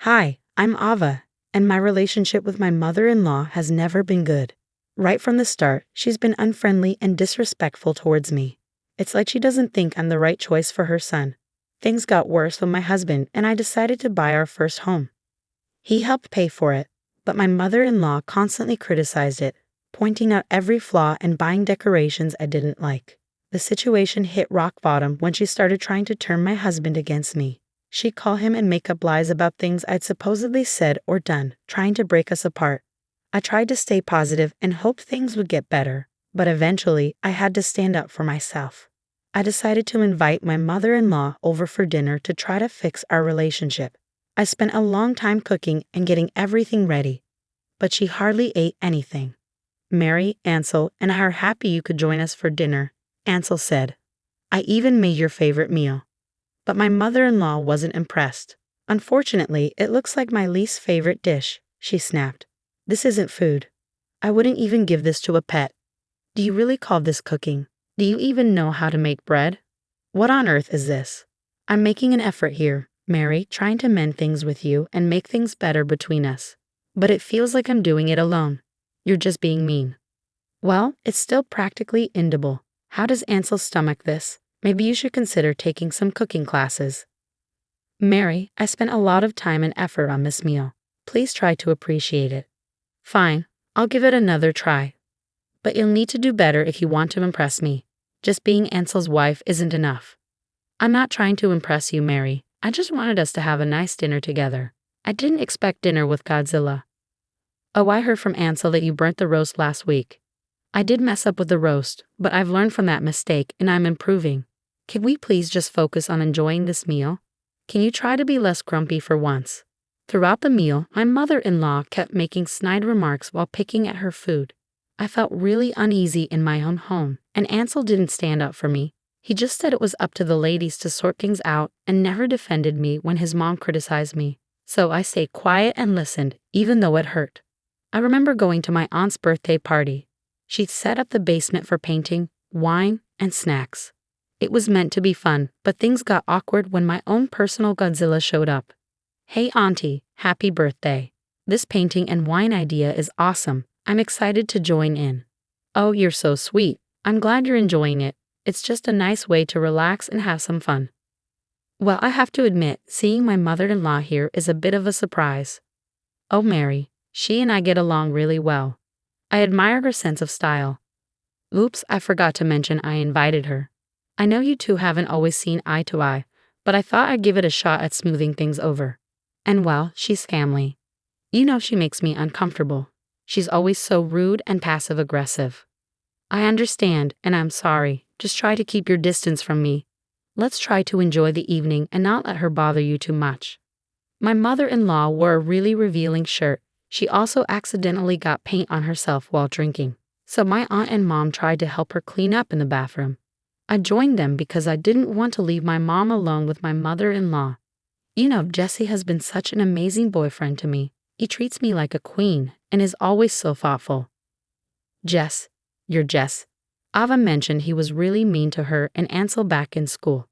Hi, I'm Ava, and my relationship with my mother-in-law has never been good. Right from the start, she's been unfriendly and disrespectful towards me. It's like she doesn't think I'm the right choice for her son. Things got worse when my husband and I decided to buy our first home. He helped pay for it, but my mother-in-law constantly criticized it, pointing out every flaw and buying decorations I didn't like. The situation hit rock bottom when she started trying to turn my husband against me. She'd call him and make up lies about things I'd supposedly said or done, trying to break us apart. I tried to stay positive and hoped things would get better, but eventually I had to stand up for myself. I decided to invite my mother-in-law over for dinner to try to fix our relationship. I spent a long time cooking and getting everything ready, but she hardly ate anything. "Mary, Ansel, and I are happy you could join us for dinner," Ansel said. "I even made your favorite meal." But my mother-in-law wasn't impressed. "Unfortunately, it looks like my least favorite dish," she snapped. "This isn't food. I wouldn't even give this to a pet. Do you really call this cooking? Do you even know how to make bread? What on earth is this? I'm making an effort here, Mary, trying to mend things with you and make things better between us. But it feels like I'm doing it alone. You're just being mean." "Well, it's still practically indible. How does Ansel stomach this? Maybe you should consider taking some cooking classes." "Mary, I spent a lot of time and effort on this meal. Please try to appreciate it." "Fine, I'll give it another try. But you'll need to do better if you want to impress me. Just being Ansel's wife isn't enough." "I'm not trying to impress you, Mary. I just wanted us to have a nice dinner together. I didn't expect dinner with Godzilla." "Oh, I heard from Ansel that you burnt the roast last week." "I did mess up with the roast, but I've learned from that mistake and I'm improving. Can we please just focus on enjoying this meal? Can you try to be less grumpy for once?" Throughout the meal, my mother-in-law kept making snide remarks while picking at her food. I felt really uneasy in my own home, and Ansel didn't stand up for me. He just said it was up to the ladies to sort things out and never defended me when his mom criticized me. So I stayed quiet and listened, even though it hurt. I remember going to my aunt's birthday party. She'd set up the basement for painting, wine, and snacks. It was meant to be fun, but things got awkward when my own personal Godzilla showed up. "Hey auntie, happy birthday. This painting and wine idea is awesome. I'm excited to join in." "Oh, you're so sweet. I'm glad you're enjoying it. It's just a nice way to relax and have some fun." Well, I have to admit, seeing my mother-in-law here is a bit of a surprise. "Oh, Mary, she and I get along really well. I admire her sense of style." "Oops, I forgot to mention I invited her. I know you two haven't always seen eye to eye, but I thought I'd give it a shot at smoothing things over. And well, she's family. You know she makes me uncomfortable. She's always so rude and passive-aggressive." "I understand, and I'm sorry. Just try to keep your distance from me. Let's try to enjoy the evening and not let her bother you too much." My mother-in-law wore a really revealing shirt. She also accidentally got paint on herself while drinking, so my aunt and mom tried to help her clean up in the bathroom. I joined them because I didn't want to leave my mom alone with my mother-in-law. You know, Jesse has been such an amazing boyfriend to me. He treats me like a queen and is always so thoughtful. Jess, you're Jess. Ava mentioned he was really mean to her and Ansel back in school.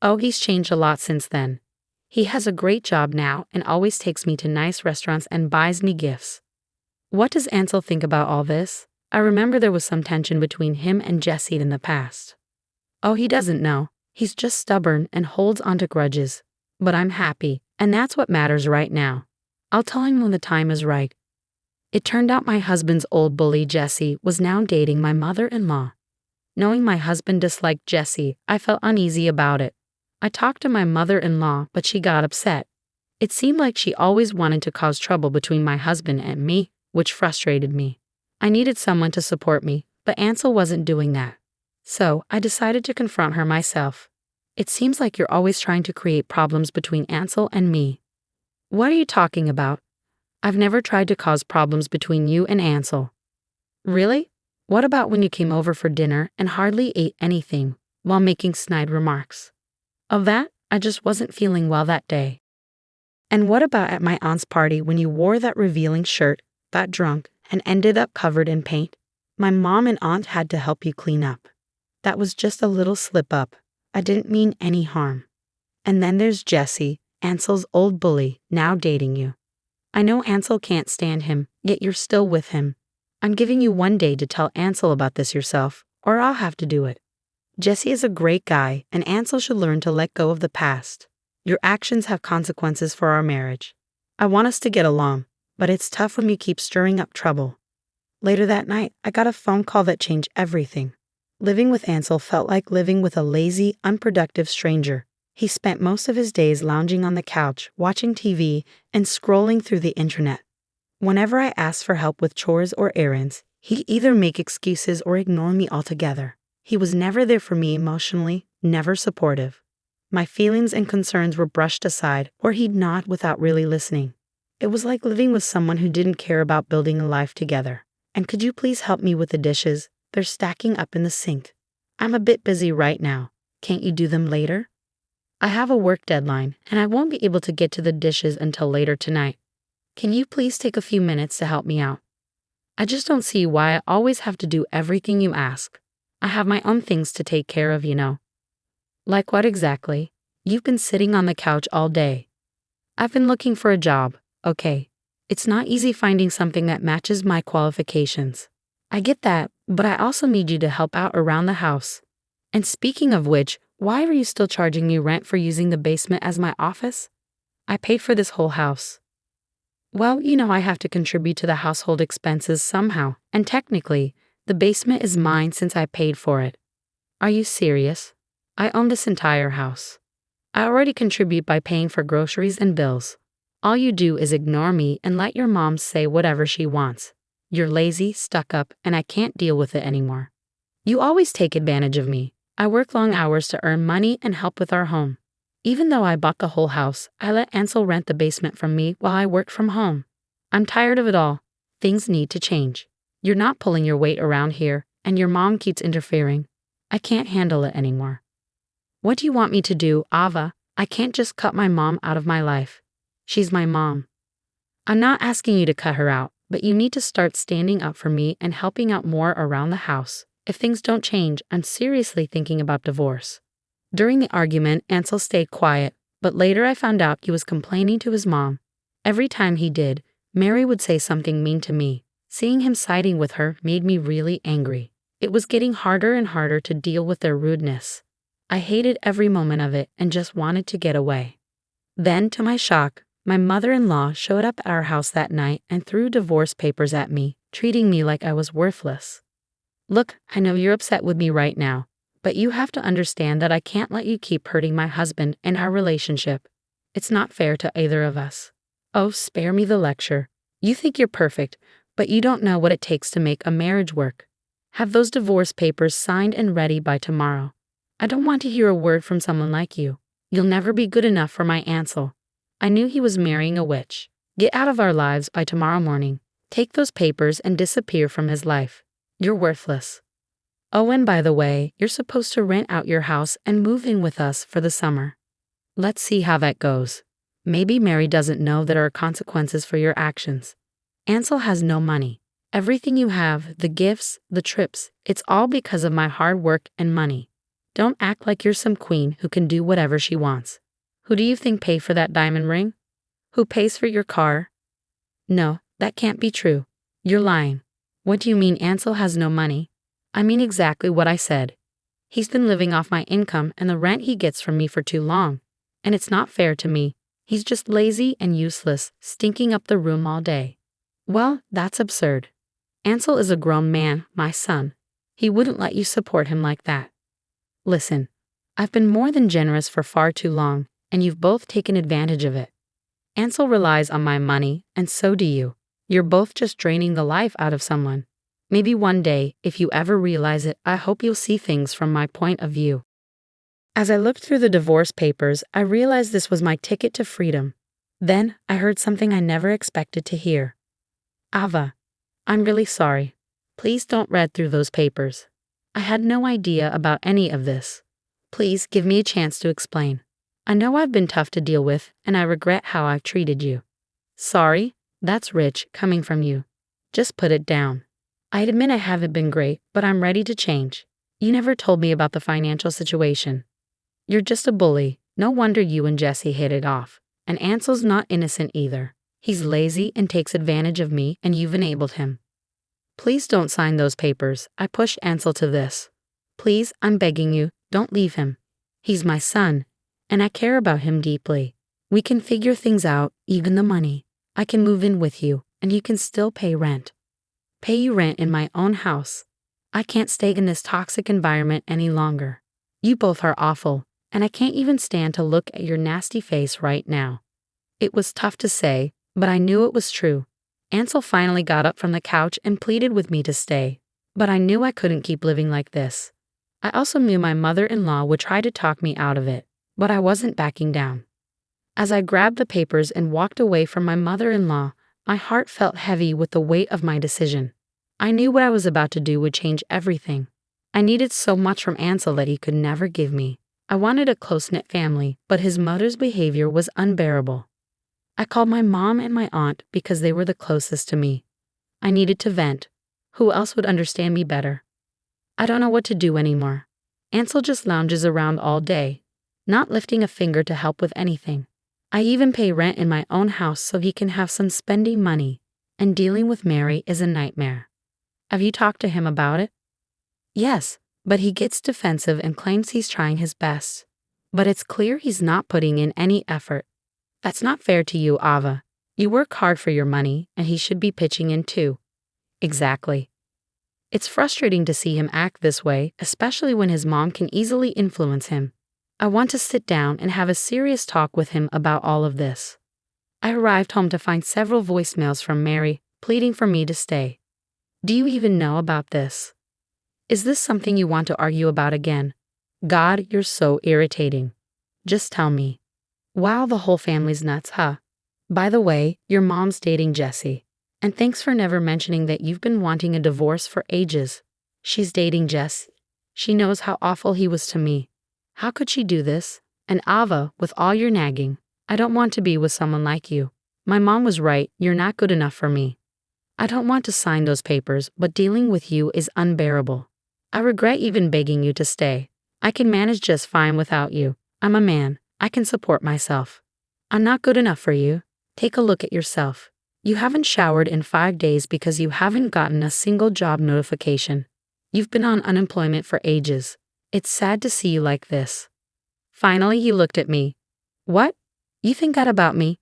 Oh, he's changed a lot since then. He has a great job now and always takes me to nice restaurants and buys me gifts. What does Ansel think about all this? I remember there was some tension between him and Jesse in the past. Oh, he doesn't know. He's just stubborn and holds onto grudges. But I'm happy, and that's what matters right now. I'll tell him when the time is right. It turned out my husband's old bully Jesse was now dating my mother-in-law. Knowing my husband disliked Jesse, I felt uneasy about it. I talked to my mother-in-law, but she got upset. It seemed like she always wanted to cause trouble between my husband and me, which frustrated me. I needed someone to support me, but Ansel wasn't doing that. So I decided to confront her myself. "It seems like you're always trying to create problems between Ansel and me." "What are you talking about? I've never tried to cause problems between you and Ansel." "Really? What about when you came over for dinner and hardly ate anything while making snide remarks?" "Of that, I just wasn't feeling well that day." "And what about at my aunt's party when you wore that revealing shirt, got drunk, and ended up covered in paint? My mom and aunt had to help you clean up. That was just a little slip-up. I didn't mean any harm." And then there's Jesse. Ansel's old bully, now dating you. I know Ansel can't stand him, yet you're still with him. I'm giving you 1 day to tell Ansel about this yourself, or I'll have to do it. Jesse is a great guy, and Ansel should learn to let go of the past. Your actions have consequences for our marriage. I want us to get along, but it's tough when you keep stirring up trouble. Later that night, I got a phone call that changed everything. Living with Ansel felt like living with a lazy, unproductive stranger. He spent most of his days lounging on the couch, watching TV, and scrolling through the internet. Whenever I asked for help with chores or errands, he'd either make excuses or ignore me altogether. He was never there for me emotionally, never supportive. My feelings and concerns were brushed aside, or he'd nod without really listening. It was like living with someone who didn't care about building a life together. And could you please help me with the dishes? They're stacking up in the sink. I'm a bit busy right now. Can't you do them later? I have a work deadline, and I won't be able to get to the dishes until later tonight. Can you please take a few minutes to help me out? I just don't see why I always have to do everything you ask. I have my own things to take care of, you know. Like what exactly? You've been sitting on the couch all day. I've been looking for a job, okay. It's not easy finding something that matches my qualifications. I get that, but I also need you to help out around the house. And speaking of which, why are you still charging me rent for using the basement as my office? I paid for this whole house. Well, you know I have to contribute to the household expenses somehow, and technically, the basement is mine since I paid for it. Are you serious? I own this entire house. I already contribute by paying for groceries and bills. All you do is ignore me and let your mom say whatever she wants. You're lazy, stuck up, and I can't deal with it anymore. You always take advantage of me. I work long hours to earn money and help with our home. Even though I bought the whole house, I let Ansel rent the basement from me while I worked from home. I'm tired of it all. Things need to change. You're not pulling your weight around here, and your mom keeps interfering. I can't handle it anymore. What do you want me to do, Ava? I can't just cut my mom out of my life. She's my mom. I'm not asking you to cut her out, but you need to start standing up for me and helping out more around the house. If things don't change, I'm seriously thinking about divorce. During the argument, Ansel stayed quiet, but later I found out he was complaining to his mom. Every time he did, Mary would say something mean to me. Seeing him siding with her made me really angry. It was getting harder and harder to deal with their rudeness. I hated every moment of it and just wanted to get away. Then, to my shock, my mother-in-law showed up at our house that night and threw divorce papers at me, treating me like I was worthless. Look, I know you're upset with me right now, but you have to understand that I can't let you keep hurting my husband and our relationship. It's not fair to either of us. Oh, spare me the lecture. You think you're perfect, but you don't know what it takes to make a marriage work. Have those divorce papers signed and ready by tomorrow. I don't want to hear a word from someone like you. You'll never be good enough for my Ansel. I knew he was marrying a witch. Get out of our lives by tomorrow morning. Take those papers and disappear from his life. You're worthless. Oh, and by the way, you're supposed to rent out your house and move in with us for the summer. Let's see how that goes. Maybe Mary doesn't know there are consequences for your actions. Ansel has no money. Everything you have, the gifts, the trips, it's all because of my hard work and money. Don't act like you're some queen who can do whatever she wants. Who do you think paid for that diamond ring? Who pays for your car? No, that can't be true. You're lying. What do you mean Ansel has no money? I mean exactly what I said. He's been living off my income and the rent he gets from me for too long. And it's not fair to me. He's just lazy and useless, stinking up the room all day. Well, that's absurd. Ansel is a grown man, my son. He wouldn't let you support him like that. Listen, I've been more than generous for far too long, and you've both taken advantage of it. Ansel relies on my money, and so do you. You're both just draining the life out of someone. Maybe one day, if you ever realize it, I hope you'll see things from my point of view. As I looked through the divorce papers, I realized this was my ticket to freedom. Then, I heard something I never expected to hear. Ava, I'm really sorry. Please don't read through those papers. I had no idea about any of this. Please give me a chance to explain. I know I've been tough to deal with, and I regret how I've treated you. Sorry? That's rich, coming from you. Just put it down. I admit I haven't been great, but I'm ready to change. You never told me about the financial situation. You're just a bully. No wonder you and Jesse hit it off. And Ansel's not innocent either. He's lazy and takes advantage of me, and you've enabled him. Please don't sign those papers. I pushed Ansel to this. Please, I'm begging you, don't leave him. He's my son, and I care about him deeply. We can figure things out, even the money. I can move in with you, and you can still pay rent. Pay you rent in my own house. I can't stay in this toxic environment any longer. You both are awful, and I can't even stand to look at your nasty face right now. It was tough to say, but I knew it was true. Ansel finally got up from the couch and pleaded with me to stay, but I knew I couldn't keep living like this. I also knew my mother-in-law would try to talk me out of it, but I wasn't backing down. As I grabbed the papers and walked away from my mother-in-law, my heart felt heavy with the weight of my decision. I knew what I was about to do would change everything. I needed so much from Ansel that he could never give me. I wanted a close-knit family, but his mother's behavior was unbearable. I called my mom and my aunt because they were the closest to me. I needed to vent. Who else would understand me better? I don't know what to do anymore. Ansel just lounges around all day, not lifting a finger to help with anything. I even pay rent in my own house so he can have some spending money, and dealing with Mary is a nightmare. Have you talked to him about it? Yes, but he gets defensive and claims he's trying his best. But it's clear he's not putting in any effort. That's not fair to you, Ava. You work hard for your money, and he should be pitching in too. Exactly. It's frustrating to see him act this way, especially when his mom can easily influence him. I want to sit down and have a serious talk with him about all of this. I arrived home to find several voicemails from Mary, pleading for me to stay. Do you even know about this? Is this something you want to argue about again? God, you're so irritating. Just tell me. Wow, the whole family's nuts, huh? By the way, your mom's dating Jesse. And thanks for never mentioning that you've been wanting a divorce for ages. She's dating Jess. She knows how awful he was to me. How could she do this? And Ava, with all your nagging, I don't want to be with someone like you. My mom was right, you're not good enough for me. I don't want to sign those papers, but dealing with you is unbearable. I regret even begging you to stay. I can manage just fine without you. I'm a man. I can support myself. I'm not good enough for you. Take a look at yourself. You haven't showered in 5 days because you haven't gotten a single job notification. You've been on unemployment for ages. It's sad to see you like this. Finally, he looked at me. What? You think that about me?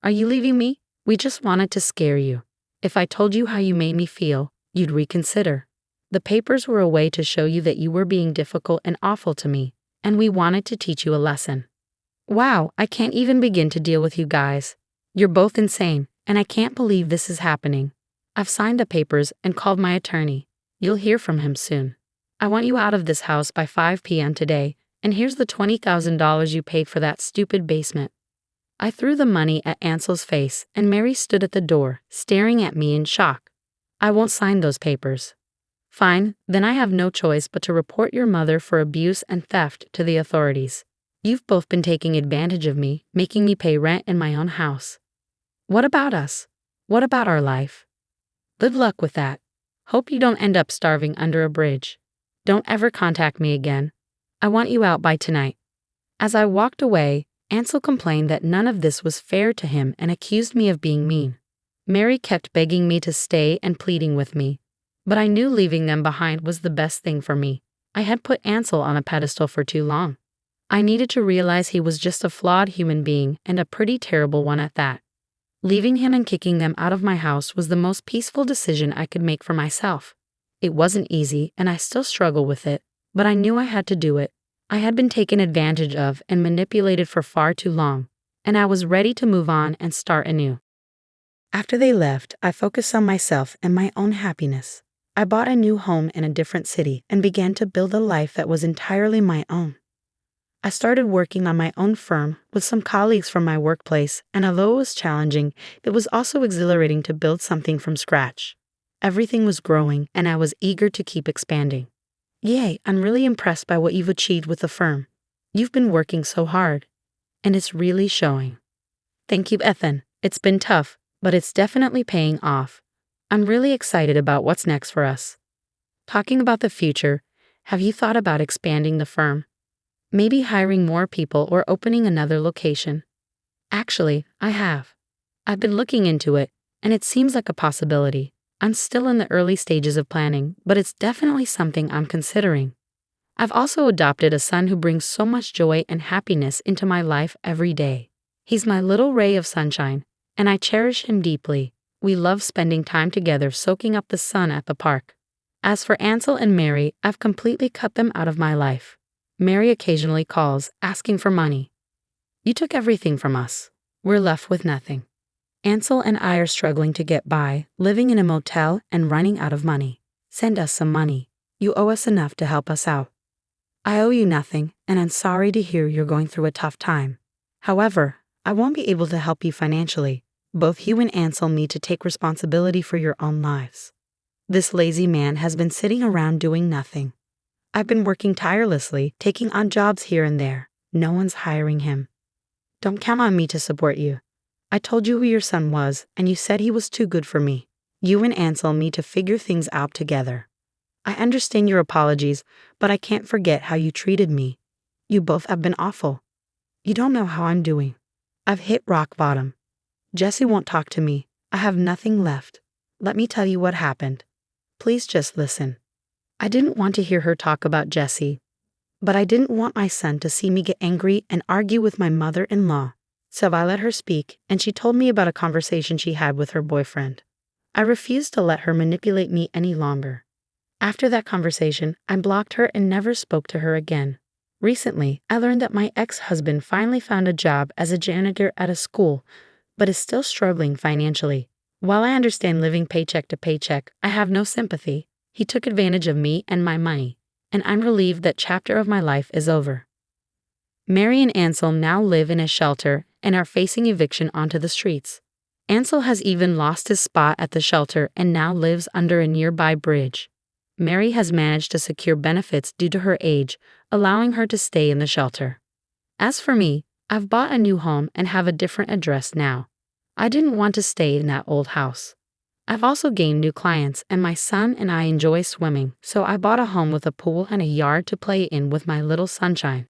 Are you leaving me? We just wanted to scare you. If I told you how you made me feel, you'd reconsider. The papers were a way to show you that you were being difficult and awful to me, and we wanted to teach you a lesson. Wow, I can't even begin to deal with you guys. You're both insane, and I can't believe this is happening. I've signed the papers and called my attorney. You'll hear from him soon. I want you out of this house by 5 p.m. today, and here's the $20,000 you paid for that stupid basement. I threw the money at Ansel's face, and Mary stood at the door, staring at me in shock. I won't sign those papers. Fine, then I have no choice but to report your mother for abuse and theft to the authorities. You've both been taking advantage of me, making me pay rent in my own house. What about us? What about our life? Good luck with that. Hope you don't end up starving under a bridge. Don't ever contact me again. I want you out by tonight. As I walked away, Ansel complained that none of this was fair to him and accused me of being mean. Mary kept begging me to stay and pleading with me, but I knew leaving them behind was the best thing for me. I had put Ansel on a pedestal for too long. I needed to realize he was just a flawed human being, and a pretty terrible one at that. Leaving him and kicking them out of my house was the most peaceful decision I could make for myself. It wasn't easy, and I still struggle with it, but I knew I had to do it. I had been taken advantage of and manipulated for far too long, and I was ready to move on and start anew. After they left, I focused on myself and my own happiness. I bought a new home in a different city and began to build a life that was entirely my own. I started working on my own firm with some colleagues from my workplace, and although it was challenging, it was also exhilarating to build something from scratch. Everything was growing, and I was eager to keep expanding. Yay, I'm really impressed by what you've achieved with the firm. You've been working so hard, and it's really showing. Thank you, Ethan. It's been tough, but it's definitely paying off. I'm really excited about what's next for us. Talking about the future, have you thought about expanding the firm? Maybe hiring more people or opening another location? Actually, I have. I've been looking into it, and it seems like a possibility. I'm still in the early stages of planning, but it's definitely something I'm considering. I've also adopted a son who brings so much joy and happiness into my life every day. He's my little ray of sunshine, and I cherish him deeply. We love spending time together soaking up the sun at the park. As for Ansel and Mary, I've completely cut them out of my life. Mary occasionally calls, asking for money. You took everything from us. We're left with nothing. Ansel and I are struggling to get by, living in a motel and running out of money. Send us some money. You owe us enough to help us out. I owe you nothing, and I'm sorry to hear you're going through a tough time. However, I won't be able to help you financially. Both you and Ansel need to take responsibility for your own lives. This lazy man has been sitting around doing nothing. I've been working tirelessly, taking on jobs here and there. No one's hiring him. Don't count on me to support you. I told you who your son was, and you said he was too good for me. You and Ansel need to figure things out together. I understand your apologies, but I can't forget how you treated me. You both have been awful. You don't know how I'm doing. I've hit rock bottom. Jessie won't talk to me. I have nothing left. Let me tell you what happened. Please just listen. I didn't want to hear her talk about Jessie, but I didn't want my son to see me get angry and argue with my mother-in-law. So I let her speak, and she told me about a conversation she had with her boyfriend. I refused to let her manipulate me any longer. After that conversation, I blocked her and never spoke to her again. Recently, I learned that my ex-husband finally found a job as a janitor at a school, but is still struggling financially. While I understand living paycheck to paycheck, I have no sympathy. He took advantage of me and my money, and I'm relieved that chapter of my life is over. Mary and Ansel now live in a shelter and are facing eviction onto the streets. Ansel has even lost his spot at the shelter and now lives under a nearby bridge. Mary has managed to secure benefits due to her age, allowing her to stay in the shelter. As for me, I've bought a new home and have a different address now. I didn't want to stay in that old house. I've also gained new clients, and my son and I enjoy swimming, so I bought a home with a pool and a yard to play in with my little sunshine.